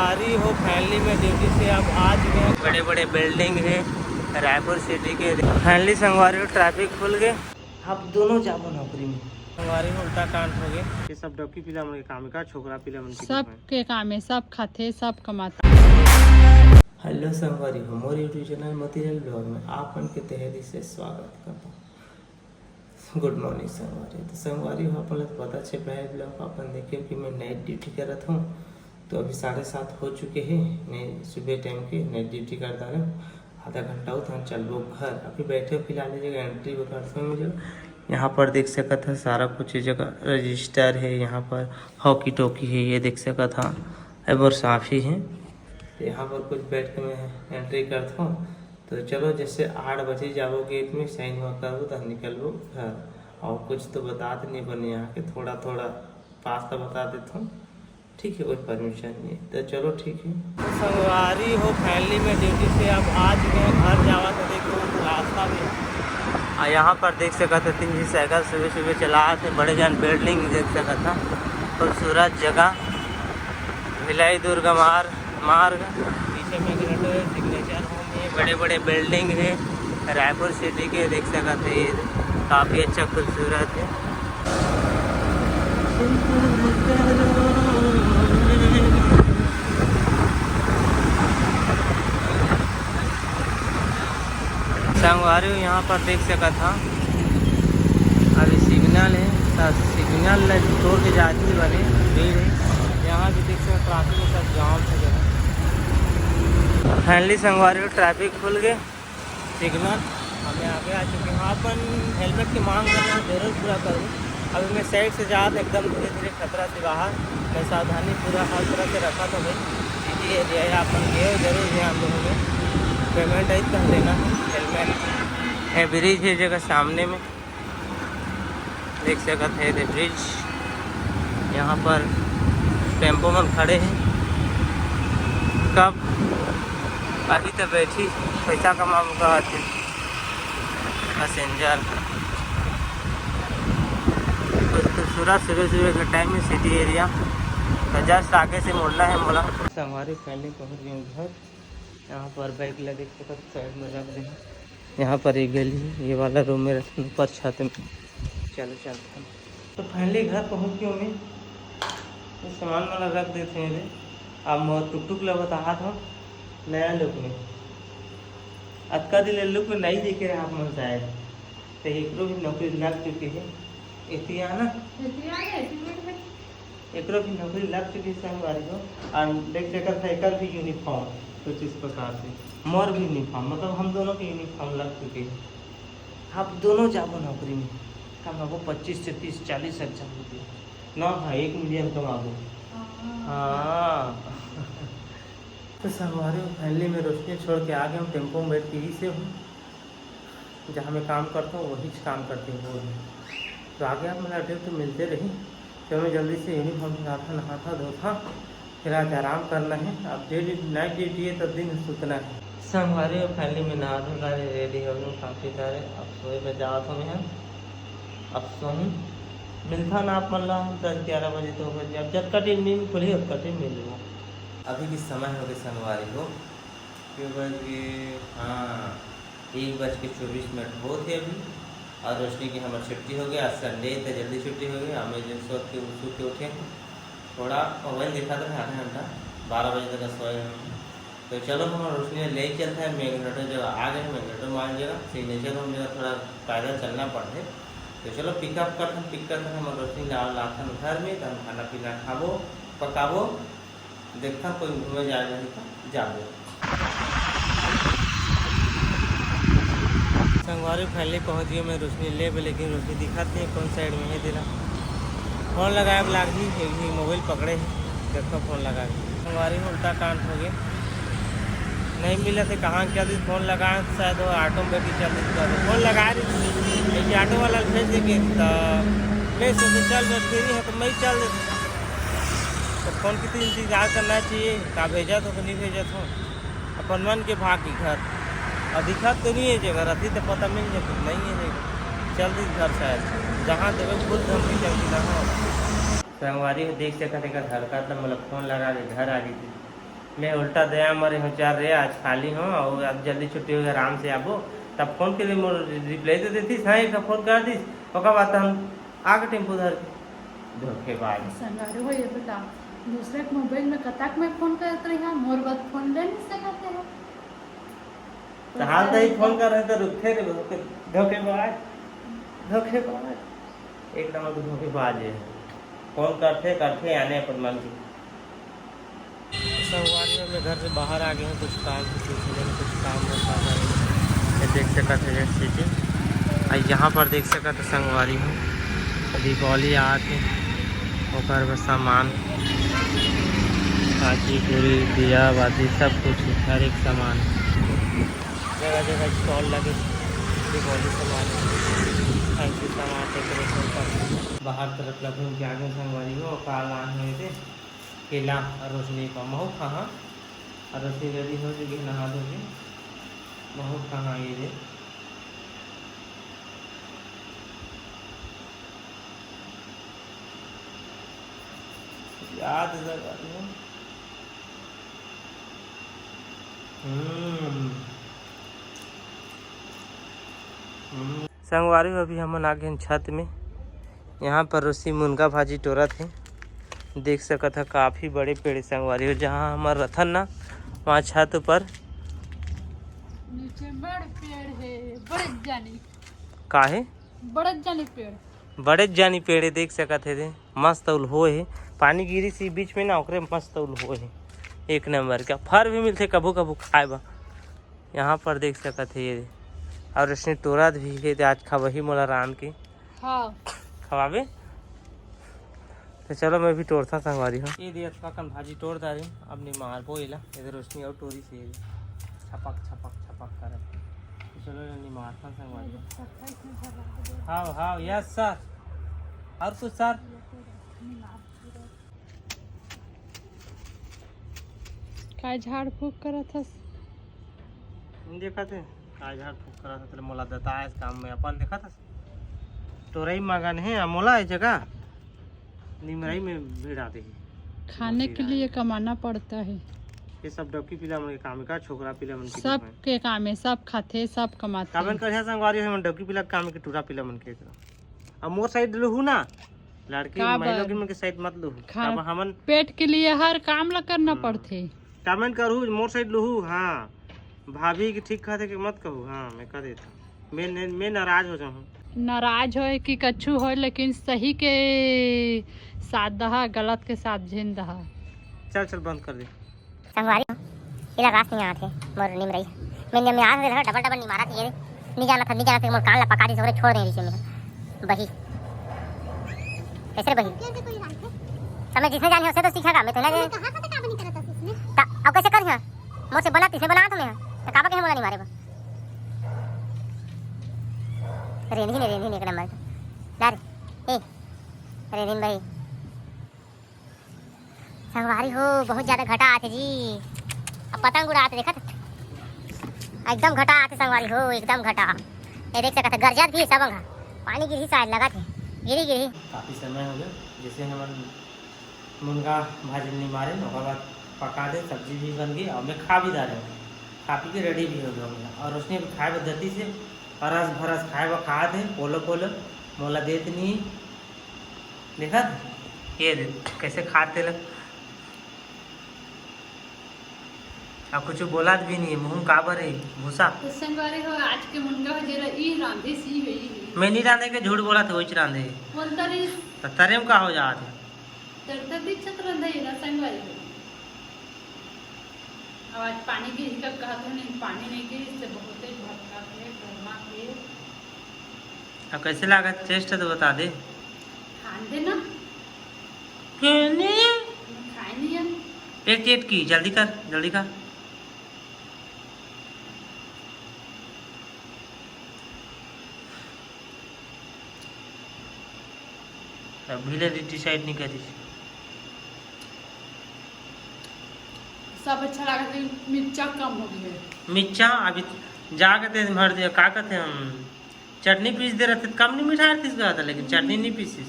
संगवारी हो फैमिली में ड्यूटी से अब आ चुके हैं। बड़े बड़े बिल्डिंग है रायपुर सिटी के। फैमिली संगवारी ट्रैफिक खुल गए। अब दोनों जाबो नौकरी में। संगवारी में उल्टा कांड हो गए। ये सब डॉक्यूमेंट पिला मन के काम का छोकरा पिला मन सब के काम है, सब खाते सब कमाता। हेलो संगवारी हो मोर यूट्यूब चैनल मतीरियल ब्लॉग में आपन के तहे से स्वागत करता हूँ। गुड मॉर्निंग संगवारी। तो संगवारी हो अपन पता है पहले ब्लॉग अपन देखिए कि मैं नाइट ड्यूटी कर रहा हूँ। तो अभी 7:30 हो चुके हैं। मैं सुबह टाइम के नाइट ड्यूटी करता रहा। आधा घंटा हो तो चलो घर। अभी बैठे फिलहाल जगह एंट्री करता हूँ। मुझे यहाँ पर देख सका था सारा कुछ जगह रजिस्टर है। यहाँ पर हॉकी टॉकी है, ये देख सका था और साफ़ी है। यहाँ पर कुछ बैठ के मैं एंट्री करता हूँ। तो चलो जैसे 8 बजे जाओ गेट में साइन हुआ करो तो निकलो घर। और कुछ तो बता नहीं बने यहाँ के, थोड़ा थोड़ा पास तो बता देता हूँ। ठीक है, कोई परमिशन नहीं तो चलो ठीक है। संगवारी हो फैमिली में ड्यूटी से अब आ चुके हैं घर जावा। तो देखो रास्ता में यहाँ पर देख सका था 3 साइकिल सुबह सुबह चला थे। बड़े जान बिल्डिंग देख सका था, खूबसूरत जगह भिलाई दुर्गा मार्ग। पीछे में सिग्नेचर होम है, बड़े बड़े बिल्डिंग है रायपुर सिटी के देख सका थे। ये काफ़ी अच्छा खूबसूरत है। संगवारी यहाँ पर देख सका था अभी सिग्नल है तो सिग्नल तोड़ के जाती वाले भीड़ है। यहाँ भी देख सकते ट्रैफिक में सब जाम है जगह। फाइनली संगवारी में ट्रैफिक खुल गए। सिग्नल हमें आगे आ चुके हैं। अपन हेलमेट की मांग कर रहे हैं, जरूर पूरा करूँ। अभी मैं साइड से जा एकदम धीरे धीरे खतरा से बाहर। मैं सावधानी पूरा हर तरह से रखा था भाई। सिटी एरिया है अपन गए जरूर ध्यान दोगे। पेमेंट आई कर लेना है। हेलमेट है, ब्रिज है जगह सामने में देख सकते हैं। ब्रिज यहाँ पर टेम्पो में खड़े हैं। कब अभी तो बैठी पैसा कमाऊँगा पैसेंजर। खूबसूरत सुबह सुबह के टाइम में सिटी एरिया तो जस्ट आगे से मुड़ना है मोला। हमारी फैमिली पहुँच गए घर। यहाँ पर बाइक लगे साइड में रख दें। यहाँ पर एक गली है, ये वाला रूम में रखने ऊपर छत में। चलो चलते हैं। तो फाइनली घर पहुँच गया मैं। तो सामान वाला रख देते हैं। अब टुक टुक लगता हाथ हो नया लुक में अतका दिल लुक में नहीं देखे रहे आप मन शायद। तो एक भी नौकरी लग चुकी है। एतिया ना एक भी नौकरी लग चुकी है संगवारी को। और देख सकते साइकिल भी यूनिफॉर्म कुछ इस प्रकार से मोर भी यूनिफॉर्म, मतलब हम दोनों की यूनिफॉर्म लग चुकी है। आप दोनों जाओ नौकरी में कमाबो 25 से 30 40 हजार रुपये ना था। 1 मिलियन कमाबो। हाँ तो संगवारी फैमिली में रोशनी छोड़ के आ गए हम। टेम्पो में बैठ के ही से हूँ जहाँ मैं काम करता हूँ वही काम करती हूँ वो। तो आगे आप मेरा ड्यूटी तो मिलते रही। तो मैं जल्दी से यूनिफॉर्म नहाता धोता फिर आज आराम करना है। अब डेली नाइट ड्यूटी है तो दिन सुतना है। संगवारी और फैमिली में नहा धो सारे रेडी हो गए काफ़ी सारे। अब सोए पे जाता हूँ मैं। अब सोऊँ मिलता ना आप मान लो 10-11 बजे तो बजे। अब जब का टीम नींद खुली उस का टीम मिल लूँ। अभी की समय हो गई संगवारी को क्यों बज गए, हाँ 1:24 हो थे अभी। और रोशनी की हमारी छुट्टी हो गई। आज संडे तो जल्दी छुट्टी हो गई। हमें जो सो के उठे थोड़ा मोबाइल देखा था आधा घंटा 12 बजे तक सोए हम। तो चलो हम रोशनी ले चलते हैं मैग्नेटो जगह आ गए। मैग्नेटो मान जगह सिग्नेचर होम जगह थोड़ा पैदल चलना पड़ते। तो चलो पिकअप करते हैं। पिक करते हैं हम रोशनी लाता घर में। तो हम खाना पीना खाबो पकाबो। देखता कोई घूमे जाएगा तो जाओ। संगवारी फैमिली पहुँच गई। मैं रोशनी ले लेकिन रोशनी दिखाती है कौन साइड में है तेरा। फ़ोन लगाए लाग ही मोबाइल पकड़े है। देखो फ़ोन लगा के संगवारी में उल्टा कांड हो गया। नहीं मिला थे कहाँ क्या दी। फ़ोन लगाए शायद वो ऑटो में बैठी चल रही। फ़ोन लगा रही ऑटो वाला भेज देंगे तो मैं सोचे चल बस फ्री है तो मैं चल देती। तो फ़ोन की तो इंतजार करना चाहिए। का भेजा तो नहीं भेजा तो अपन मन के भाग की घर। और दिखा तो नहीं है जगह रहती तो पता मिल जाए नहीं है जगह। चल दी घर शायद जहाँ देवे खुद धमकी चलती ना हो। संगवारी को देख सकते घर का तो मतलब फ़ोन लगा के घर आ गई थी। मैं उल्टा दया मरे हो चार रे आज खाली हूँ और अब जल्दी छुट्टी हो गई आराम से आबो तब फोन के लिए मोर रिप्लाई तो देती हाँ एक फोन कर दी ओका बात हम आगे टेम्पो धर के धोखेबाज संगारे हो ये बता दूसरे के मोबाइल में कतक में फोन करत रही है मोर बात फोन ले नहीं सकते हो तो हाल तो ही फोन कर रहे तो रुकते रे धोखेबाज धोखेबाज एक नंबर का धोखेबाज है फोन करते आने पर मन की संगवारी में घर से बाहर आ गए हैं कुछ काम के सिलसिले में कुछ काम होता है ये देख सका थे सिटी और यहाँ पर देख सका था संगवारी हूँ दीपावली आके ओकर में सामान काची पूरी दिया बाती सब कुछ हर एक सामान जगह जगह स्टॉल लगे दीपावली सामान फैंसी सामान डेकोरेशन का बाहर तरफ लगे के आगे संगवारी हो काल आए थे केला और रोशनी का महू कहाँ और रोशनी रेडी हो चुकी नहा धो के महू कहाँ ये रे याद संगवारी अभी हम आ गए छत में यहाँ पर रोशी मुनगा भाजी टोरा थे देख सका था काफ़ी बड़े पेड़ संगवारी हो जहाँ हमारा रथन ना वहाँ छत पर नीचे बड़ पेड़ है बड़े जानी काहे बड़े जानी पेड़ है देख सका थे मस्त उल हो है पानी गिरी सी बीच में ना ओकरे मस्त उल हो है एक नंबर का फर भी मिलते कभू कभू खाए बा यहाँ पर देख सका थे ये और इसने टोरा भी है आज खवही मोला रान के हाँ खवाबे तो चलो मैं भी तोड़ता संगवारी हूँ ये दिया कन भाजी तोड़ दारी अब नहीं मार बोला इधर रोशनी और टोरी से छपक छपक छपक कर तो चलो नहीं मारता संगवारी हाँ हाँ यस सर और कुछ सर का झाड़ फूक करा था देखा थे का झाड़ फूक करा था तेरे मोला देता है इस काम में अपन देखा था तोरई मगन है मोला है जगह निमराई में भीड़ आती है खाने के लिए कमाना पड़ता है ये सब डबकी पिला मन के काम का छोकरा पिला मन के सब के काम है सब खाते सब कमाते कामन कर संगवारी है मन डबकी पिला काम के टूरा पिला मन के अब मोर साइड लहू ना लड़की महिला मन के साइड मत लहू अब हमन पेट के लिए हर काम ला करना पड़ते कामन करू मोर साइड लहू हाँ भाभी की ठीक खाते के मत कहू हाँ मैं कह देता मैं नाराज हो जाऊँ नाराज हो कि कछु हो लेकिन सही के साथ दहा गलत के साथ झिन दहा चल चल बंद कर दे संगवारी इला रास नहीं आते मोर निम रही मैंने मैं आज रहा डबल डबल नहीं मारा थी ये नहीं जाना था मोर कान ला पका दी सोरे छोड़ दे रीचे में बही कैसे बही समय जिसने जानी उसे तो सीखेगा मैं तो ना कहां से का बनी करता उसने अब कैसे कर यहां मोर से बनाती से बना तो मैं तो काबा के मोला नहीं मारे बा रेंधी ने एक नंबर लारे ए रेंधीन भाई संगवारी हो बहुत ज्यादा घटा आते जी अब पतंग उड़ाते देखा था एकदम घटा आते संगवारी हो एकदम घटा ये देख सकते गरजत भी सब पानी गिरी शायद लगा थे गिरी काफ़ी समय हो गया जैसे हम मुनगा भाजी नहीं मारे उसके बाद पका दे सब्जी भी बन गई और मैं खा भी जा रहा हूँ खा पी के रेडी भी हो गया और उसने खाए पद्धति से परस भरस खाए खा दे पोलो पोलो मोला देते नहीं देखा ये दे कैसे खाते लग अब कुछ बोला भी नहीं मुँह काबर है भूसा तो संगवारी हो आज के मुनगा जरा ई रांधे सी है मैं नहीं रांधे के झूठ बोला था वही रांधे कौन तरी तो तरेम का हो जाते तरतर भी छत रंधा है ना संगवारी हो अब आज पानी की हिकक कहा था नहीं पानी नहीं गिरी इससे बहुत ही भटका है गर्मा है अब कैसे लगा टेस्ट तो बता दे खान देना क्यों नहीं खाए नहीं है एक चेट की जल्दी कर भीले डिसाइड नहीं करी सब अच्छा लगा था मिर्चा कम हो गई है मिर्चा अभी जा के भर दिया का कहते हम चटनी पीस दे रहे थे कम नहीं मिठा थी इसका था लेकिन चटनी नहीं पीसी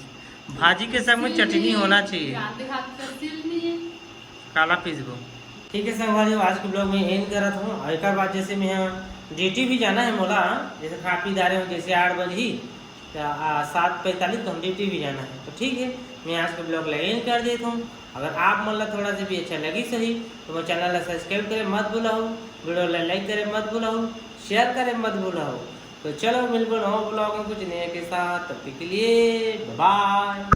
भाजी के संग में चटनी होना चाहिए आधे हाथ का तिल नहीं है काला पीस गो ठीक है संगवारी, आज के ब्लॉग में एंड करत हूँ। और एक बात, जैसे मैं ड्यूटी भी जाना है मोला, जैसे खा पी जा रहे हूँ, जैसे 8 बजे ही 7:45 तो हम ड्यूटी भी जाना है। तो ठीक है, मैं आज के ब्लॉग ला एंड कर देता हूँ। अगर आप मन ला थोड़ा सा भी अच्छा लगी सही तो मैं चैनल ला सब्सक्राइब करे मत भूलाओ, वीडियो ला लाइक करे मत भूलाओ, शेयर करे मत भूलाओ। तो चलो मिलकर नए ब्लॉग में कुछ नए के साथ, तब तक के लिए बाय।